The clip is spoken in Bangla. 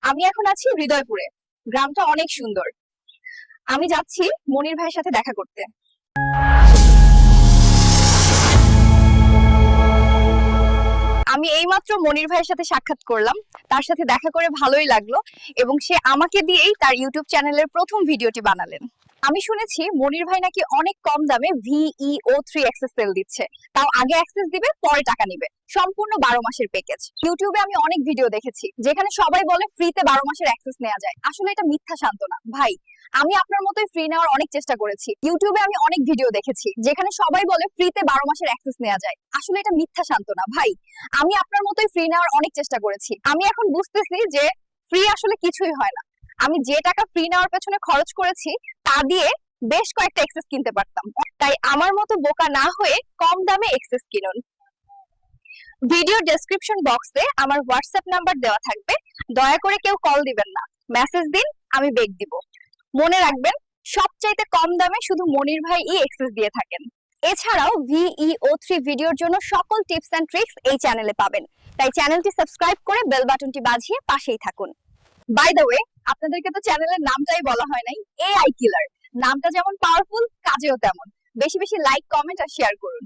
আমি এখন আছি হৃদয়পুরে। গ্রামটা অনেক সুন্দর। আমি যাচ্ছি মনির ভাইয়ের সাথে দেখা করতে। আমি এইমাত্র মনির ভাইয়ের সাথে সাক্ষাৎ করলাম। তার সাথে দেখা করে ভালোই লাগলো এবং সে আমাকে দিয়েই তার ইউটিউব চ্যানেলের প্রথম ভিডিওটি বানালেন। আমি শুনেছি মনির ভাই নাকি অনেক কম দামে VEO3 অ্যাক্সেস সেল দিচ্ছে। তাও আগে অ্যাক্সেস দিবে, পরে টাকা নিবে। সম্পূর্ণ 12 মাসের প্যাকেজ। ইউটিউবে আমি অনেক ভিডিও দেখেছি যেখানে সবাই বলে ফ্রিতে 12 মাসের অ্যাক্সেস নেওয়া যায়। আসলে এটা মিথ্যা সান্ত্বনা ভাই। আমি আপনার মতোই ফ্রি নেওয়ার অনেক চেষ্টা করেছি। ইউটিউবে আমি অনেক ভিডিও দেখেছি যেখানে সবাই বলে ফ্রিতে 12 মাসের অ্যাক্সেস নেওয়া যায়। আসলে এটা মিথ্যা সান্ত্বনা ভাই। আমি আপনার মতোই ফ্রি নেওয়ার অনেক চেষ্টা করেছি। আমি এখন বুঝতেছি যে ফ্রি আসলে কিছুই হয় না। আমি যে টাকা ফ্রি নেওয়ার পেছনে খরচ করেছি তা দিয়ে বেশ কয়েকটা এক্সেস কিনতে পারতাম। তাই আমার মতো বোকা না হয়ে কম দামে এক্সেস কিনুন। ভিডিও ডেসক্রিপশন বক্সে আমার হোয়াটসঅ্যাপ নাম্বার দেওয়া থাকবে। দয়া করে কেউ কল দিবেন না, মেসেজ দিন, আমি বেক দিব। মনে রাখবেন, সবচাইতে কম দামে শুধু মনির ভাই এক্সেস দিয়ে থাকেন। এছাড়াও VEO3 ভিডিওর জন্য সকল টিপস এন্ড ট্রিক্স এই চ্যানেলে পাবেন। তাই চ্যানেলটি সাবস্ক্রাইব করে বেল বাটনটি বাজিয়ে পাশেই থাকুন। বাই দ্য ওয়ে, আপনাদেরকে তো চ্যানেলের নামটাই বলা হয় নাই, AI কিলার। নামটা যেমন পাওয়ারফুল, কাজেও তেমন। বেশি বেশি লাইক, কমেন্ট আর শেয়ার করুন।